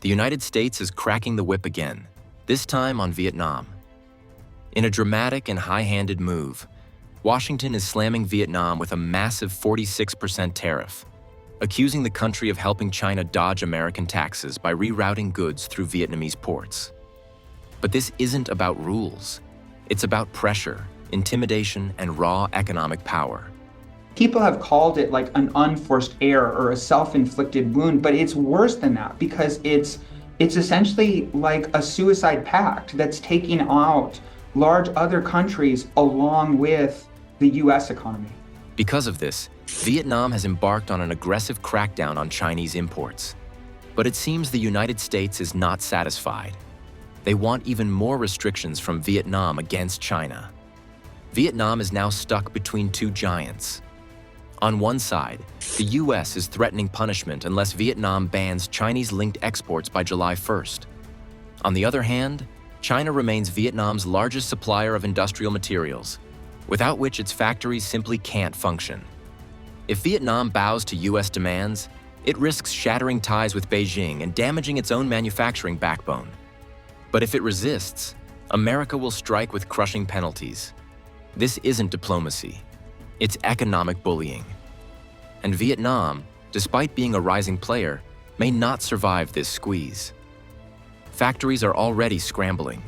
The United States is cracking the whip again, this time on Vietnam. In a dramatic and high-handed move, Washington is slamming Vietnam with a massive 46% tariff, accusing the country of helping China dodge American taxes by rerouting goods through Vietnamese ports. But this isn't about rules. It's about pressure, intimidation, and raw economic power. People have called it like an unforced error or a self-inflicted wound, but it's worse than that because it's essentially like a suicide pact that's taking out large other countries along with the US economy. Because of this, Vietnam has embarked on an aggressive crackdown on Chinese imports. But it seems the United States is not satisfied. They want even more restrictions from Vietnam against China. Vietnam is now stuck between two giants. On one side, the US is threatening punishment unless Vietnam bans Chinese-linked exports by July 1st. On the other hand, China remains Vietnam's largest supplier of industrial materials, without which its factories simply can't function. If Vietnam bows to US demands, it risks shattering ties with Beijing and damaging its own manufacturing backbone. But if it resists, America will strike with crushing penalties. This isn't diplomacy. It's economic bullying. And Vietnam, despite being a rising player, may not survive this squeeze. Factories are already scrambling.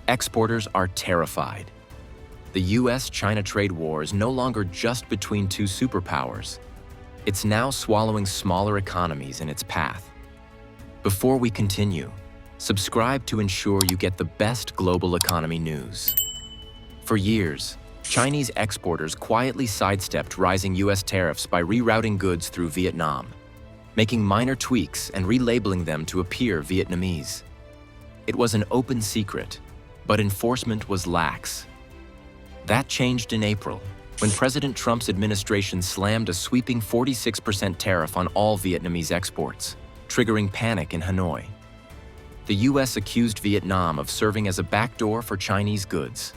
Exporters are terrified. The US-China trade war is no longer just between two superpowers. It's now swallowing smaller economies in its path. Before we continue, subscribe to ensure you get the best global economy news. For years, Chinese exporters quietly sidestepped rising US tariffs by rerouting goods through Vietnam, making minor tweaks and relabeling them to appear Vietnamese. It was an open secret, but enforcement was lax. That changed in April, when President Trump's administration slammed a sweeping 46% tariff on all Vietnamese exports, triggering panic in Hanoi. The US accused Vietnam of serving as a backdoor for Chinese goods.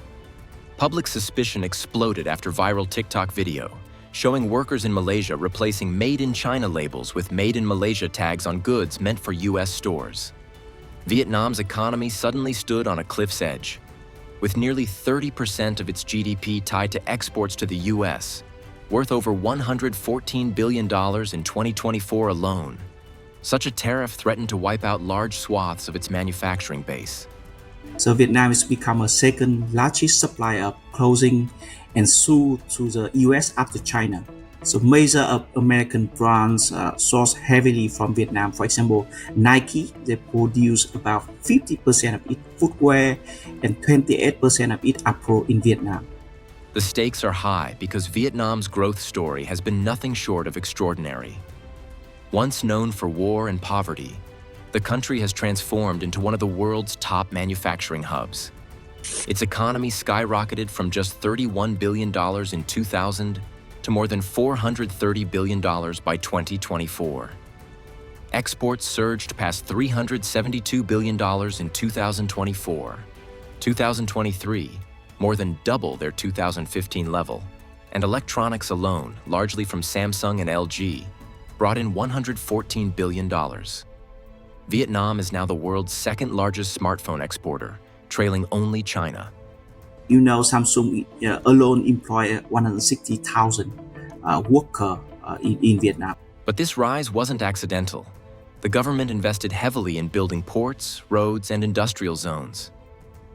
Public suspicion exploded after viral TikTok video, showing workers in Malaysia replacing Made in China labels with Made in Malaysia tags on goods meant for US stores. Vietnam's economy suddenly stood on a cliff's edge. With nearly 30% of its GDP tied to exports to the US, worth over $114 billion in 2024 alone. Such a tariff threatened to wipe out large swaths of its manufacturing base. So Vietnam has become a second largest supplier of clothing and shoes to the US after China. So major American brands source heavily from Vietnam. For example, Nike, they produce about 50% of its footwear and 28% of its apparel in Vietnam. The stakes are high because Vietnam's growth story has been nothing short of extraordinary. Once known for war and poverty, the country has transformed into one of the world's top manufacturing hubs. Its economy skyrocketed from just $31 billion in 2000 to more than $430 billion by 2024. Exports surged past $372 billion in 2024. 2023, more than double their 2015 level, and electronics alone, largely from Samsung and LG, brought in $114 billion. Vietnam is now the world's second largest smartphone exporter, trailing only China. You know, Samsung alone employ 160,000 workers in Vietnam. But this rise wasn't accidental. The government invested heavily in building ports, roads, and industrial zones.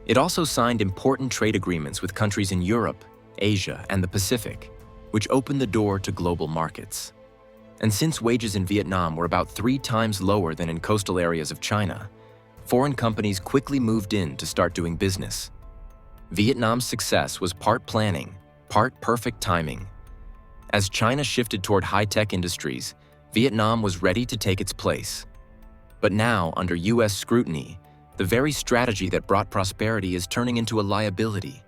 It also signed important trade agreements with countries in Europe, Asia, and the Pacific, which opened the door to global markets. And since wages in Vietnam were about 3 times lower than in coastal areas of China, foreign companies quickly moved in to start doing business. Vietnam's success was part planning, part perfect timing. As China shifted toward high-tech industries, Vietnam was ready to take its place. But now, under US scrutiny, the very strategy that brought prosperity is turning into a liability.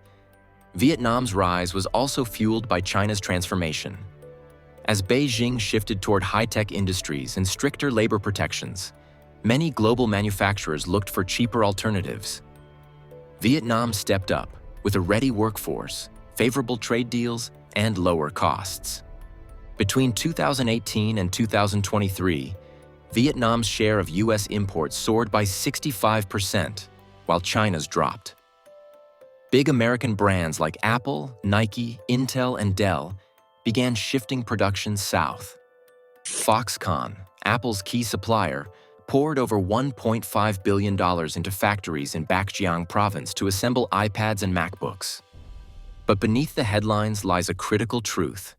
Vietnam's rise was also fueled by China's transformation. As Beijing shifted toward high-tech industries and stricter labor protections, many global manufacturers looked for cheaper alternatives. Vietnam stepped up with a ready workforce, favorable trade deals, and lower costs. Between 2018 and 2023, Vietnam's share of US imports soared by 65%, while China's dropped. Big American brands like Apple, Nike, Intel, and Dell began shifting production south. Foxconn, Apple's key supplier, poured over $1.5 billion into factories in Backdoor province to assemble iPads and MacBooks. But beneath the headlines lies a critical truth.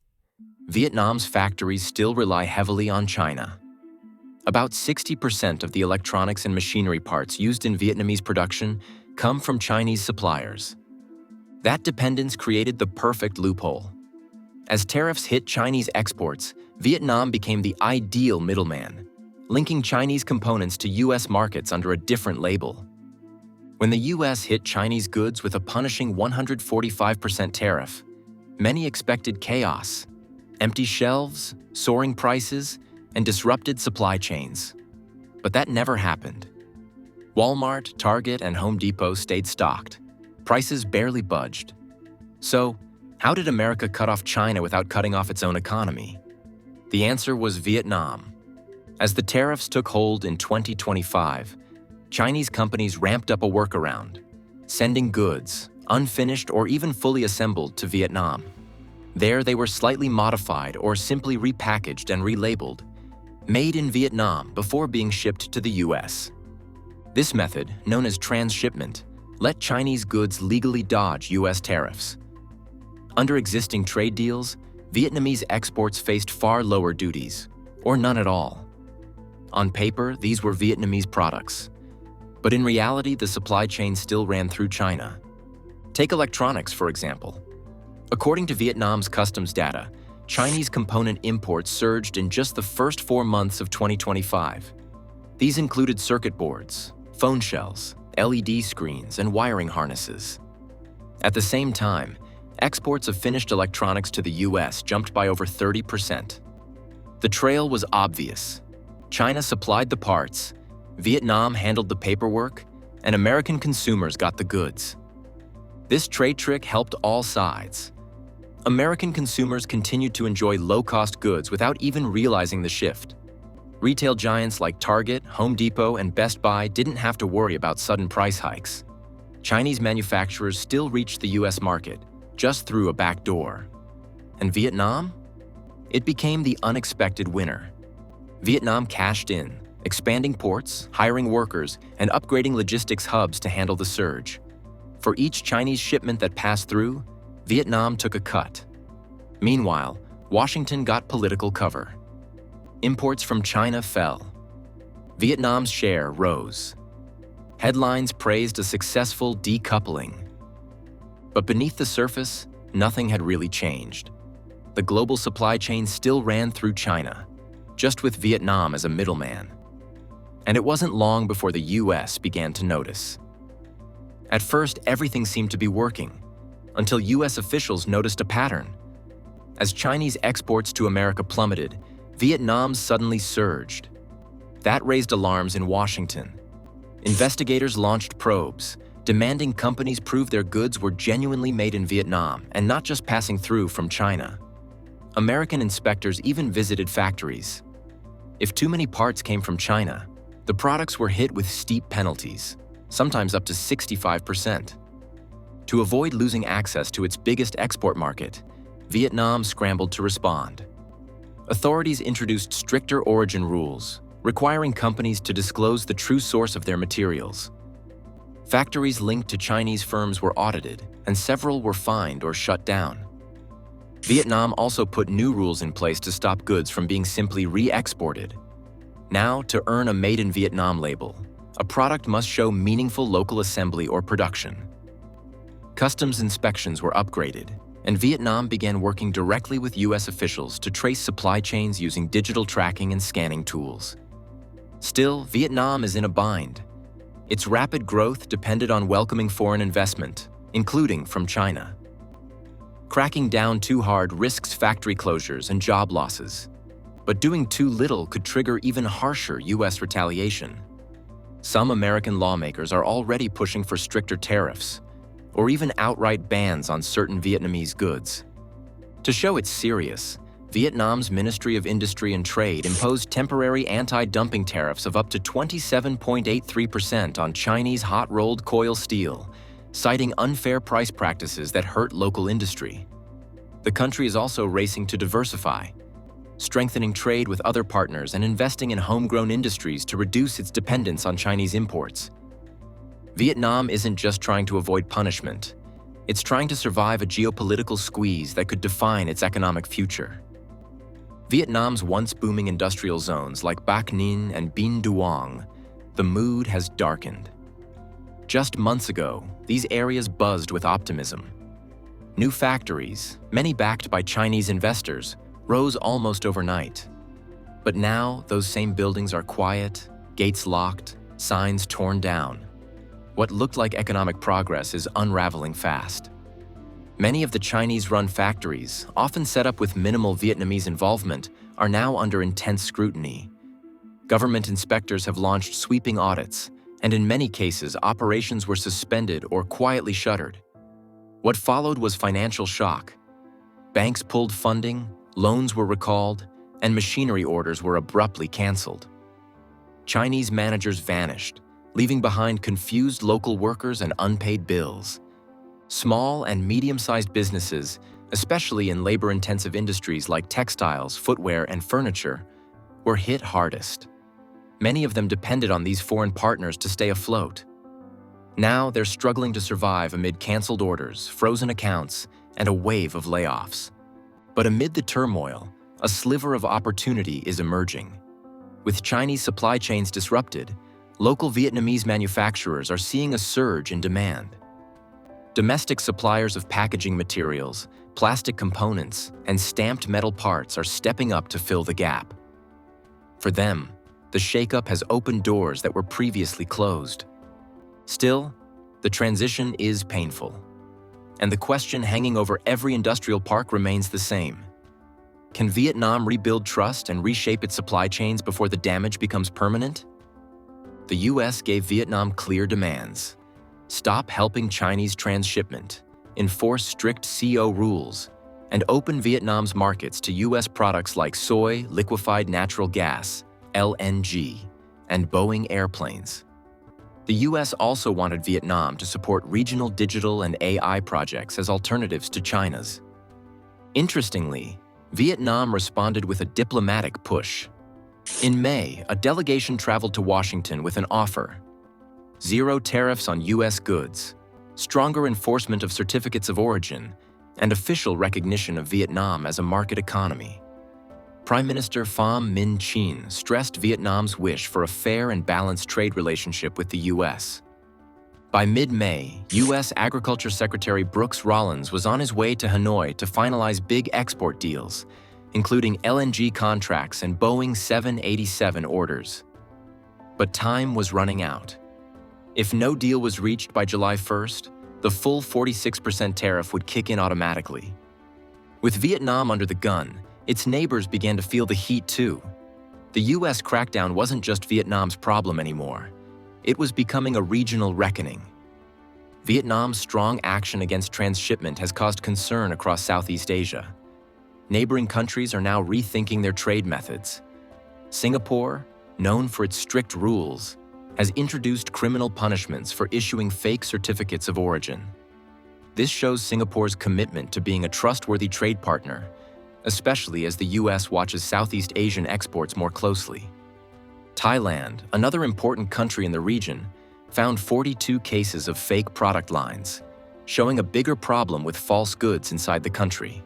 Vietnam's factories still rely heavily on China. About 60% of the electronics and machinery parts used in Vietnamese production come from Chinese suppliers. That dependence created the perfect loophole. As tariffs hit Chinese exports, Vietnam became the ideal middleman, linking Chinese components to US markets under a different label. When the US hit Chinese goods with a punishing 145% tariff, many expected chaos, empty shelves, soaring prices, and disrupted supply chains. But that never happened. Walmart, Target, and Home Depot stayed stocked. Prices barely budged. So, how did America cut off China without cutting off its own economy? The answer was Vietnam. As the tariffs took hold in 2025, Chinese companies ramped up a workaround, sending goods, unfinished or even fully assembled, to Vietnam. There they were slightly modified or simply repackaged and relabeled, made in Vietnam before being shipped to the US. This method, known as transshipment, let Chinese goods legally dodge US tariffs. Under existing trade deals, Vietnamese exports faced far lower duties, or none at all. On paper, these were Vietnamese products. But in reality, the supply chain still ran through China. Take electronics, for example. According to Vietnam's customs data, Chinese component imports surged in just the first 4 months of 2025. These included circuit boards, phone shells, LED screens, and wiring harnesses. At the same time, exports of finished electronics to the US jumped by over 30%. The trail was obvious. China supplied the parts, Vietnam handled the paperwork, and American consumers got the goods. This trade trick helped all sides. American consumers continued to enjoy low-cost goods without even realizing the shift. Retail giants like Target, Home Depot, and Best Buy didn't have to worry about sudden price hikes. Chinese manufacturers still reached the US market, just through a back door. And Vietnam? It became the unexpected winner. Vietnam cashed in, expanding ports, hiring workers, and upgrading logistics hubs to handle the surge. For each Chinese shipment that passed through, Vietnam took a cut. Meanwhile, Washington got political cover. Imports from China fell. Vietnam's share rose. Headlines praised a successful decoupling. But beneath the surface, nothing had really changed. The global supply chain still ran through China, just with Vietnam as a middleman. And it wasn't long before the US began to notice. At first, everything seemed to be working, until US officials noticed a pattern. As Chinese exports to America plummeted, Vietnam suddenly surged. That raised alarms in Washington. Investigators launched probes, demanding companies prove their goods were genuinely made in Vietnam and not just passing through from China. American inspectors even visited factories. If too many parts came from China, the products were hit with steep penalties, sometimes up to 65%. To avoid losing access to its biggest export market, Vietnam scrambled to respond. Authorities introduced stricter origin rules, requiring companies to disclose the true source of their materials. Factories linked to Chinese firms were audited, and several were fined or shut down. Vietnam also put new rules in place to stop goods from being simply re-exported. Now, to earn a Made in Vietnam label, a product must show meaningful local assembly or production. Customs inspections were upgraded, and Vietnam began working directly with US officials to trace supply chains using digital tracking and scanning tools. Still, Vietnam is in a bind. Its rapid growth depended on welcoming foreign investment, including from China. Cracking down too hard risks factory closures and job losses, but doing too little could trigger even harsher US retaliation. Some American lawmakers are already pushing for stricter tariffs, or even outright bans on certain Vietnamese goods. To show it's serious, Vietnam's Ministry of Industry and Trade imposed temporary anti-dumping tariffs of up to 27.83% on Chinese hot-rolled coil steel, citing unfair price practices that hurt local industry. The country is also racing to diversify, strengthening trade with other partners and investing in homegrown industries to reduce its dependence on Chinese imports. Vietnam isn't just trying to avoid punishment. It's trying to survive a geopolitical squeeze that could define its economic future. Vietnam's once booming industrial zones like Bac Ninh and Binh Duong, the mood has darkened. Just months ago, these areas buzzed with optimism. New factories, many backed by Chinese investors, rose almost overnight. But now, those same buildings are quiet, gates locked, signs torn down. What looked like economic progress is unraveling fast. Many of the Chinese-run factories, often set up with minimal Vietnamese involvement, are now under intense scrutiny. Government inspectors have launched sweeping audits, and in many cases, operations were suspended or quietly shuttered. What followed was financial shock. Banks pulled funding, loans were recalled, and machinery orders were abruptly canceled. Chinese managers vanished, leaving behind confused local workers and unpaid bills. Small and medium-sized businesses, especially in labor-intensive industries like textiles, footwear, and furniture, were hit hardest. Many of them depended on these foreign partners to stay afloat. Now they're struggling to survive amid canceled orders, frozen accounts, and a wave of layoffs. But amid the turmoil, a sliver of opportunity is emerging. With Chinese supply chains disrupted, local Vietnamese manufacturers are seeing a surge in demand. Domestic suppliers of packaging materials, plastic components, and stamped metal parts are stepping up to fill the gap. For them, the shakeup has opened doors that were previously closed. Still, the transition is painful. And the question hanging over every industrial park remains the same. Can Vietnam rebuild trust and reshape its supply chains before the damage becomes permanent? The US gave Vietnam clear demands. Stop helping Chinese transshipment, enforce strict CO rules, and open Vietnam's markets to US products like soy, liquefied natural gas, LNG, and Boeing airplanes. The US also wanted Vietnam to support regional digital and AI projects as alternatives to China's. Interestingly, Vietnam responded with a diplomatic push. In May, a delegation traveled to Washington with an offer: zero tariffs on US goods, stronger enforcement of certificates of origin, and official recognition of Vietnam as a market economy. Prime Minister Pham Minh Chinh stressed Vietnam's wish for a fair and balanced trade relationship with the US. By mid-May, US Agriculture Secretary Brooks Rollins was on his way to Hanoi to finalize big export deals, including LNG contracts and Boeing 787 orders. But time was running out. If no deal was reached by July 1st, the full 46% tariff would kick in automatically. With Vietnam under the gun, its neighbors began to feel the heat too. The US crackdown wasn't just Vietnam's problem anymore. It was becoming a regional reckoning. Vietnam's strong action against transshipment has caused concern across Southeast Asia. Neighboring countries are now rethinking their trade methods. Singapore, known for its strict rules, has introduced criminal punishments for issuing fake certificates of origin. This shows Singapore's commitment to being a trustworthy trade partner, especially as the US watches Southeast Asian exports more closely. Thailand, another important country in the region, found 42 cases of fake product lines, showing a bigger problem with false goods inside the country.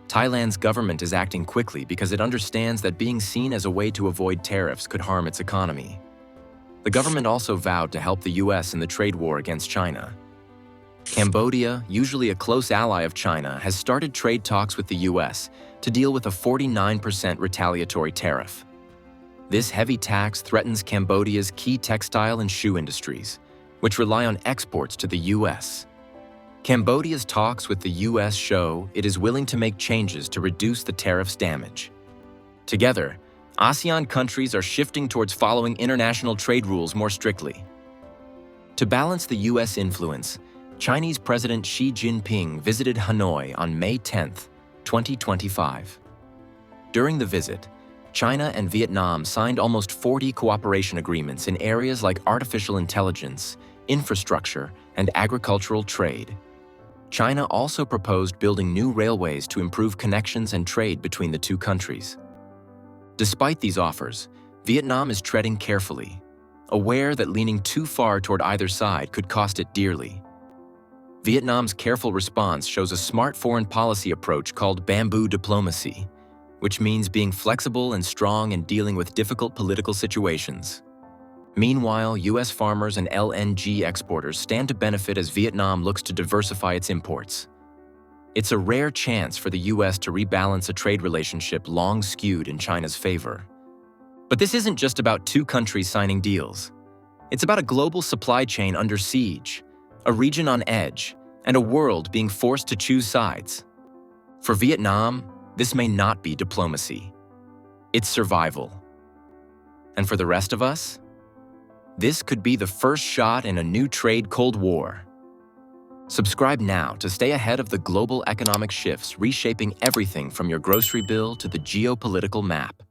Thailand's government is acting quickly because it understands that being seen as a way to avoid tariffs could harm its economy. The government also vowed to help the US in the trade war against China. Cambodia, usually a close ally of China, has started trade talks with the US to deal with a 49% retaliatory tariff. This heavy tax threatens Cambodia's key textile and shoe industries, which rely on exports to the US. Cambodia's talks with the US show it is willing to make changes to reduce the tariff's damage. Together, ASEAN countries are shifting towards following international trade rules more strictly. To balance the US influence, Chinese President Xi Jinping visited Hanoi on May 10, 2025. During the visit, China and Vietnam signed almost 40 cooperation agreements in areas like artificial intelligence, infrastructure, and agricultural trade. China also proposed building new railways to improve connections and trade between the two countries. Despite these offers, Vietnam is treading carefully, aware that leaning too far toward either side could cost it dearly. Vietnam's careful response shows a smart foreign policy approach called bamboo diplomacy, which means being flexible and strong in dealing with difficult political situations. Meanwhile, U.S. farmers and LNG exporters stand to benefit as Vietnam looks to diversify its imports. It's a rare chance for the U.S. to rebalance a trade relationship long skewed in China's favor. But this isn't just about two countries signing deals. It's about a global supply chain under siege, a region on edge, and a world being forced to choose sides. For Vietnam, this may not be diplomacy. It's survival. And for the rest of us, this could be the first shot in a new trade Cold War. Subscribe now to stay ahead of the global economic shifts reshaping everything from your grocery bill to the geopolitical map.